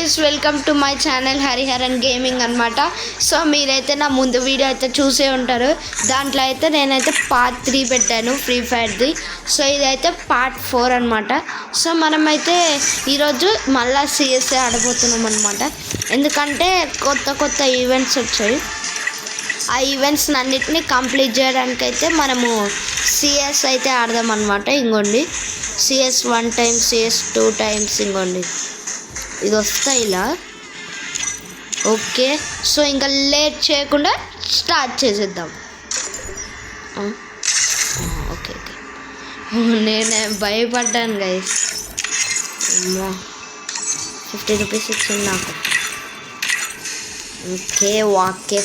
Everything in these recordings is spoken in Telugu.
Guys welcome to my channel Hariharan gaming అనమాట. సో మీరైతే నా ముందు వీడియో అయితే చూసే ఉంటారు. దాంట్లో అయితే నేనైతే పార్ట్ 3 పెట్టాను ఫ్రీ ఫైర్ది. సో ఇదైతే పార్ట్ 4 అనమాట. సో మనమైతే ఈరోజు మళ్ళీ సిఎస్ఏ ఆడబోతున్నాం అనమాట. ఎందుకంటే కొత్త ఈవెంట్స్ వచ్చాయి. ఆ ఈవెంట్స్ అన్నిటిని కంప్లీట్ చేయడానికి అయితే మనము సిఎస్ అయితే ఆడదాం అనమాట. ఇంకోండి సిఎస్ 1 టైమ్, సిఎస్ 2 టైమ్స్, ఇంకోండి ఇది వస్తాయి ఇలా. ఓకే, సో ఇంకా లేట్ చేయకుండా స్టార్ట్ చేసేద్దాం. ఓకే నేను భయపడ్డాను గైస్. 50 రూపీస్ ఇచ్చింది నాకు. ఓకే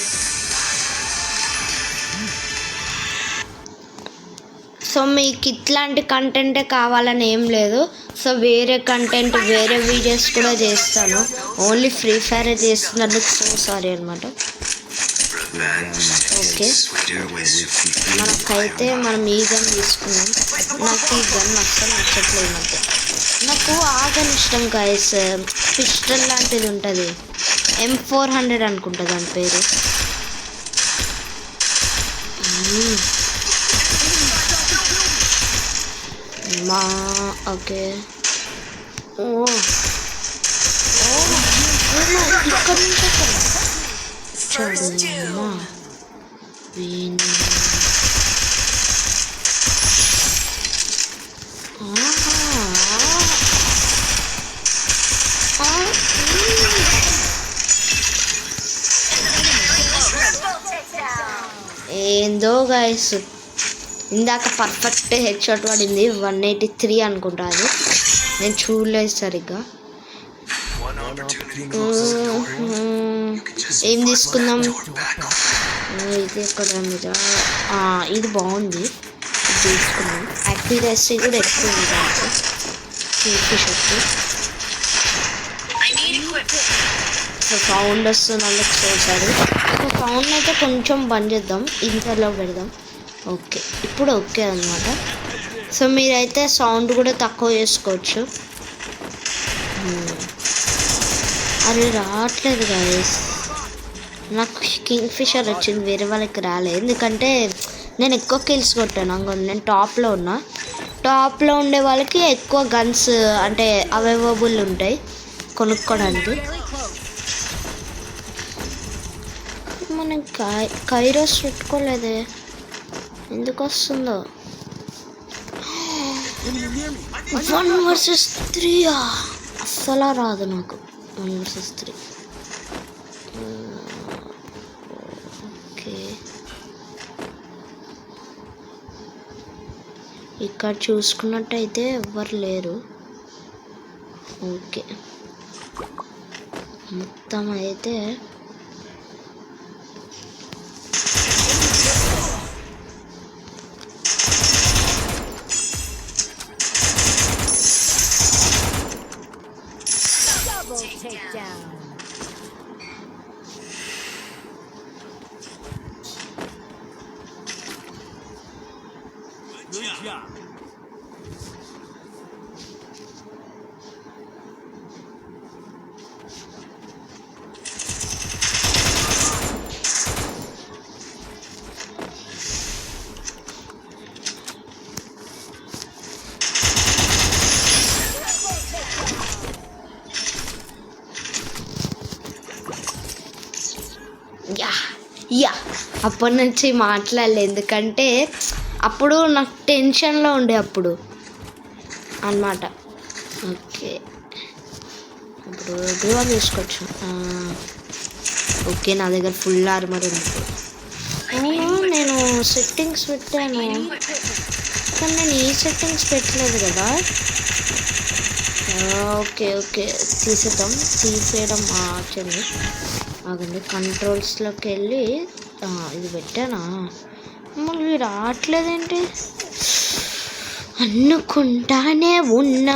సో మీకు ఇట్లాంటి కంటెంటే కావాలని ఏం లేదు. సో వేరే కంటెంట్, వేరే వీడియోస్ కూడా చేస్తాను. ఓన్లీ ఫ్రీ ఫైరే చేస్తున్నందుకు సో సారీ అనమాట. ఓకే, మనకైతే మనం ఈ గన్ తీసుకున్నాం. నాకు ఈ గన్ అస్సలు నచ్చట్లేదు. నాకు ఆ గన్ ఇష్టం గైస్. పిస్టల్ లాంటిది ఉంటుంది, M400 అనుకుంటా దాని పేరు. ఓకే ఇక్కడ నుంచి ఏందో గైస్, ఇందాక పర్ఫెక్ట్ హెడ్ షాట్ పడింది. 183 అనుకుంటా. అది నేను చూడలేదు సరిగ్గా. ఏం తీసుకుందాం? ఇది ఎక్కడ మీద? ఇది బాగుంది, ఇది తీసుకున్నాం. యాక్యురసీ కూడా ఎక్కువ ఉంది. సో సౌండ్ వస్తుంది అందుకు చూసారు. సో సౌండ్ అయితే కొంచెం బంద్ చేద్దాం, ఇంటర్లో పెడదాం. ఓకే, ఇప్పుడు ఓకే అనమాట. సో మీరైతే సౌండ్ కూడా తక్కువ చేసుకోవచ్చు. అరే రావట్లేదు గైస్, నాకు కింగ్ ఫిషర్ వచ్చింది, వేరే వాళ్ళకి రాలేదు. ఎందుకంటే నేను ఎక్కువ కిల్స్ కొట్టాను. నేను టాప్లో ఉన్నా. టాప్లో ఉండే వాళ్ళకి ఎక్కువ గన్స్ అంటే అవైలబుల్ ఉంటాయి కొనుక్కోడానికి. మనం కైరోస్ పెట్టుకోలేదే, ఎందుకు వస్తుందో? 1 vs 3 అస్సలా రాదు నాకు. 1 vs 3. ఓకే, ఇక్కడ చూసుకున్నట్టయితే ఎవ్వరు లేరు. ఓకే, మొత్తం అయితే అప్పటి నుంచి మాట్లాడలేదు. ఎందుకంటే అప్పుడు నాకు టెన్షన్లో ఉండే అప్పుడు అన్నమాట. ఓకే, ఇప్పుడు గ్లూవా తీసుకోవచ్చు. ఓకే, నా దగ్గర ఫుల్ ఆర్మర్ ఉంది. నేను సెట్టింగ్స్ పెట్టాను కానీ నేను ఈ సెట్టింగ్స్ పెట్టలేదు కదా. ఓకే తీసేయడం ఆచండి. ఆగండి, కంట్రోల్స్లోకి వెళ్ళి ఇది పెట్టానా? మళ్ళీ రావట్లేదేంటి అనుకుంటానే ఉన్నా.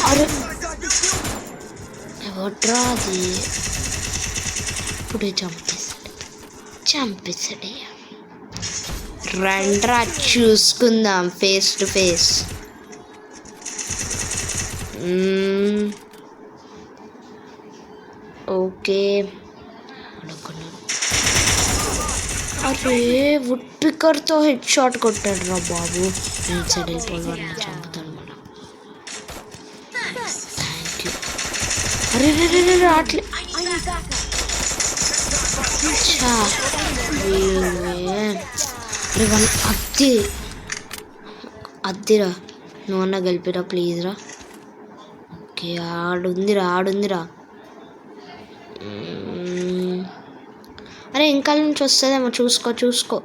అరే ఎవడ్రా అది? ఇప్పుడే చంపేసాడు. రండ్రా చూసుకుందాం ఫేస్ టు ఫేస్. ఓకే. అరే వుడ్ పిక్కర్తో హెడ్ షాట్ కొట్టాడు రా బాబు. నేను సైడ్ వెళ్ళిపోవాలి, చంపుతాను మనం. Thank you. అరే రాట్లే. అరే వాళ్ళు అద్దిరా, నువ్వన్నా గెలిపిరా ప్లీజ్ రా. ఓకే ఆడుందిరా. అరే ఇంకా నుంచి వస్తుందేమో చూసుకో.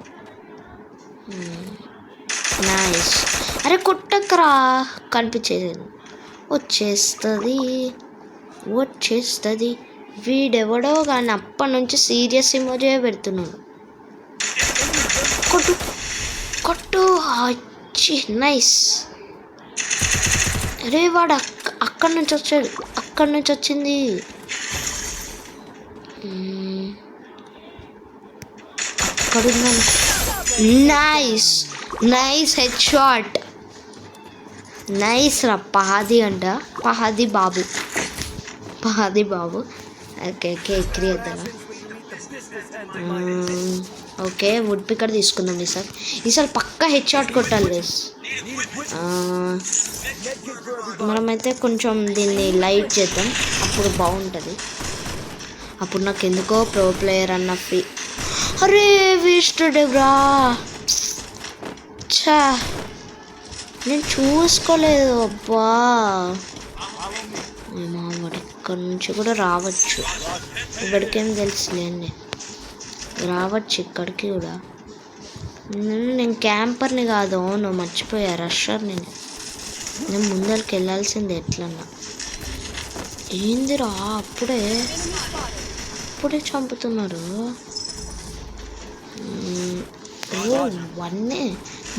నైస్. అరే కొట్టక్కరా, కనిపించేది. వచ్చేస్తుంది. వీడెవడో కానీ అప్పటి నుంచి సీరియస్ ఇమోజే పెడుతున్నాడు. కొట్టు. నైస్. అరే వాడు అక్కడి నుంచి వచ్చింది. అక్కడున్నా. Nice head shot. నైస్ రా. పహాది బాబు. ఓకే ఎక్కిరిద్దాం. ఓకే వుడ్ పిక్కర్ తీసుకుందాం ఈసారి పక్కా హెడ్ షాట్ కొట్టాలి గైస్. మనమైతే కొంచెం దీన్ని లైట్ చేద్దాం, అప్పుడు బాగుంటుంది. అప్పుడు నాకు ఎందుకో ప్రో ప్లేయర్ అన్న ఫ్రీ. అరే వేస్ట్ రా. నేను చూసుకోలేదు. అబ్బా వాడు ఇక్కడ నుంచి కూడా రావచ్చు. ఇక్కడికేం తెలుసులేండి, రావచ్చు ఇక్కడికి కూడా. నేను క్యాంపర్ని కాదు, నువ్వు మర్చిపోయా, రషర్. నేను ముందరికి వెళ్ళాల్సింది ఎట్లన్నా. ఏందిరా అప్పుడే చంపుతున్నారు. వన్నే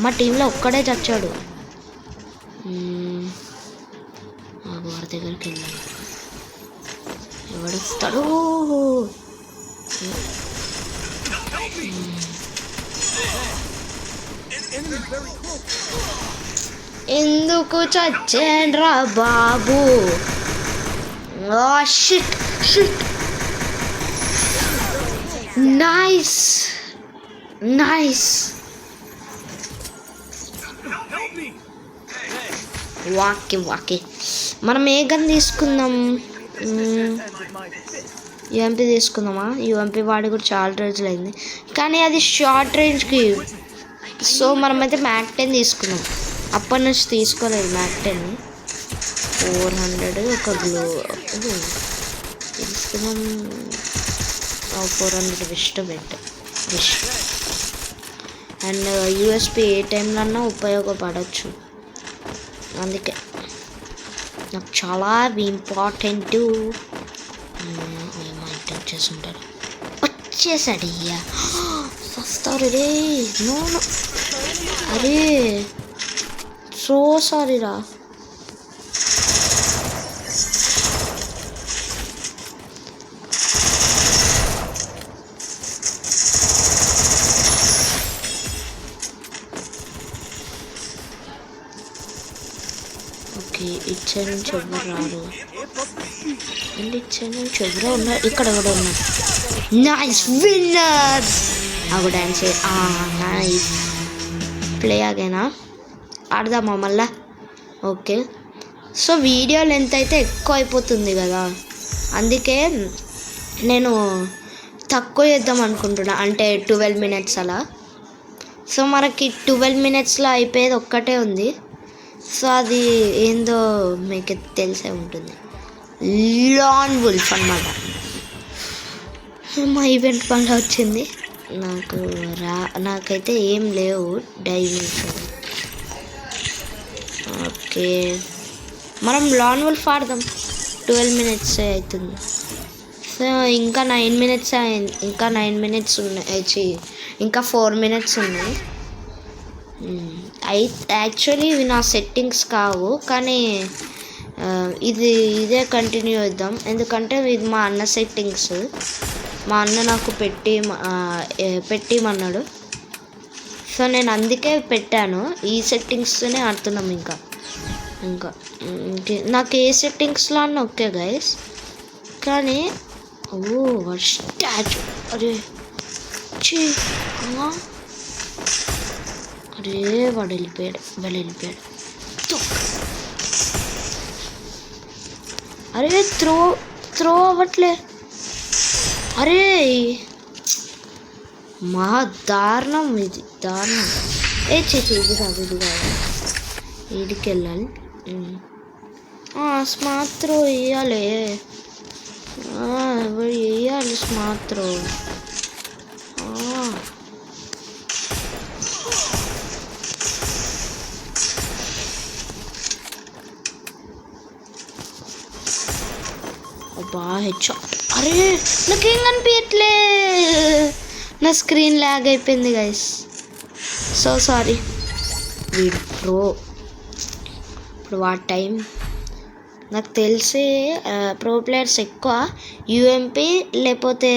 మా టీంలో ఒక్కడే చచ్చాడు. వారి దగ్గరికి వెళ్ళాను. ఎవడొస్తాడు? ఎందుకు చచ్చేండ్రా బాబు? షిట్. నైస్. వాకి మనం ఏ గన్ తీసుకుందాం? యూఎంపీ తీసుకుందామా? యూఎంపీ వాడి కూడా చాలా రోజులు అయింది, కానీ అది షార్ట్ రేంజ్కి. సో మనమైతే మ్యాక్ 10 తీసుకున్నాం. అప్పటి నుంచి తీసుకోలేదు మ్యాక్ 10. 400 ఒక గ్లో తీసుకున్నాం. 400 విస్ట్ అండ్ యూఎస్పీ ఏ టైంలో అన్నా ఉపయోగపడవచ్చు. అందుకే నాకు చాలా ఇంపార్టెంట్. వచ్చేసుంటారు. వచ్చేసాడు. అయ్యా వస్తారు రే. నో అరే సో సారీ రా. ఓకే ఇటు సైడ్ నుంచి ఎవరు రారు. ఇటు సైడ్ నుంచి ఎవరో ఉన్నారు. ఇక్కడ కూడా ఉన్నారు. Nice winner. అవి డాన్స్. నైస్ ప్లే ఆగేనా? ఆడదామా మళ్ళా? ఓకే. సో వీడియో లెంత్ అయితే ఎక్కువ అయిపోతుంది కదా, అందుకే నేను తక్కువ చేద్దాం అనుకుంటున్నా. అంటే 12 minutes అలా. సో మనకి 12 minutesలో అయిపోయేది ఒక్కటే ఉంది. సో అది ఏందో మీకు తెలిసే ఉంటుంది. లాన్ వుల్ఫ్ అన్నమాట. మా ఈవెంట్ పనిలో వచ్చింది. నాకైతే ఏం లేవు డైమండ్స్. ఓకే మనం లాన్ వుల్ఫ్ ఆడదాం. 12 minutes అవుతుంది. సో ఇంకా 9 minutes అయింది. ఇంకా 9 minutes ఉన్నాయి. ఇంకా 4 minutes ఉన్నాయి. యాక్చువల్లీ ఇవి నా సెట్టింగ్స్ కావు, కానీ ఇదే కంటిన్యూ చేద్దాం. ఎందుకంటే ఇది మా అన్న సెట్టింగ్స్. మా అన్న నాకు పెట్టిమన్నాడు. సో నేను అందుకే పెట్టాను. ఈ సెట్టింగ్స్తోనే ఆడుతున్నాం. ఇంకా నాకు ఏ సెట్టింగ్స్లో అన్న ఓకే గైస్, కానీ ఓ స్టాచ్యూ. అరే చీ. అరే వాడు వెళ్ళిపోయాడు. అరే త్రో అవ్వట్లే. అరే మహా దారుణం ఇది, దారుణం. ఇది కాదు వీడికి వెళ్ళాలి. స్మార్ట్ త్రో వేయాలి, స్మార్ట్ త్రో. అబ్బా హెడ్షాట్. అరే నాకేం కనిపించట్లే, నా స్క్రీన్ ల్యాగ్ అయిపోయింది గైస్, సో సారీ. వీడు ప్రో. ఇప్పుడు వాట్ టైం నాకు తెలిసి ప్రో ప్లేయర్స్ ఎక్కువ యూఎంపీ లేకపోతే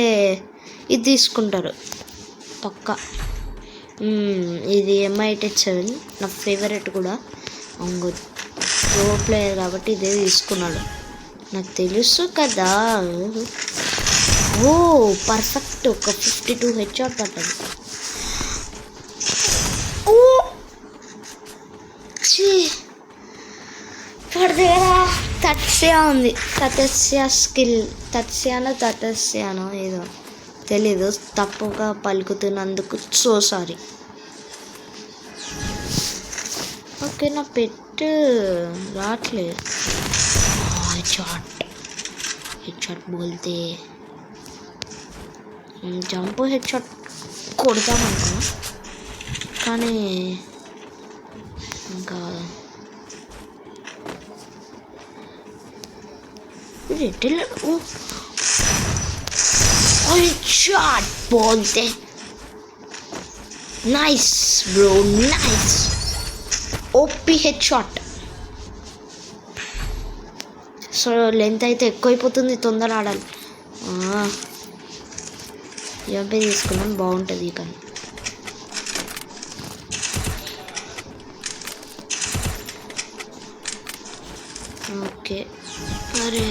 ఇది తీసుకుంటారు పక్కా. ఇది MI-7 నా ఫేవరెట్ కూడా. ప్రో ప్లేయర్ కాబట్టి ఇదే తీసుకున్నాడు, నాకు తెలుసు కదా. ఓ పర్ఫెక్ట్, ఒక 52 హెడ్షాట్ పడ్డది. ఓ వాడి దగ్గర తత్స్యా ఉంది, తత్స్యానో ఏదో తెలీదు, తప్పుగా పలుకుతున్నందుకు సో సారీ. ఓకే నా పెట్ రావట్లేదు. హెడ్షాట్ బోల్తే జంప్ హెడ్షాట్ కొడతామనుకున్నా, కానీ ఇంకా హెడ్షాట్ బోల్తే. Nice bro, nice. OP headshot. So length అయితే ఎక్కువైపోతుంది, తొందర ఆడాలి. ఎంపీ తీసుకున్నాను, బాగుంటుంది కానీ. ఓకే అరే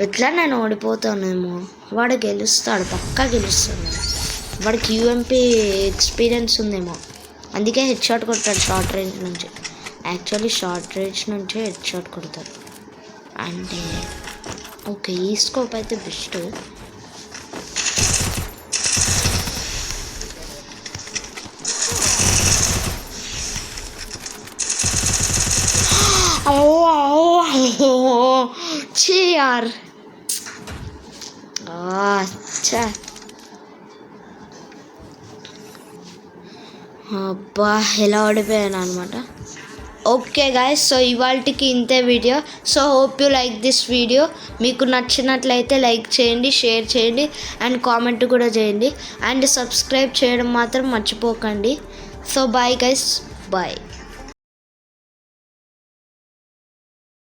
ఎట్లా నేను ఓడిపోతానేమో. వాడు గెలుస్తాడు, పక్కా గెలుస్తాడు. వాడికి యూఎంపీ ఎక్స్పీరియన్స్ ఉందేమో, అందుకే హెడ్ షాట్ కొడతాడు షార్ట్ రేంజ్ నుంచి. యాక్చువల్లీ షార్ట్ రేంజ్ నుంచే హెడ్ షాట్ కొడతారు అంటే. ఓకే ఈ స్కోప్ అయితే బెస్ట్. यार अच्छा అబ్బా ఎలా ఓడిపోయాను అనమాట. ఓకే గాయస్, సో ఇవాళకి ఇంతే video. So hope you like this video. మీకు నచ్చినట్లయితే లైక్ చేయండి, షేర్ చేయండి అండ్ కామెంట్ కూడా చేయండి. అండ్ సబ్స్క్రైబ్ చేయడం మాత్రం మర్చిపోకండి. So bye guys, bye.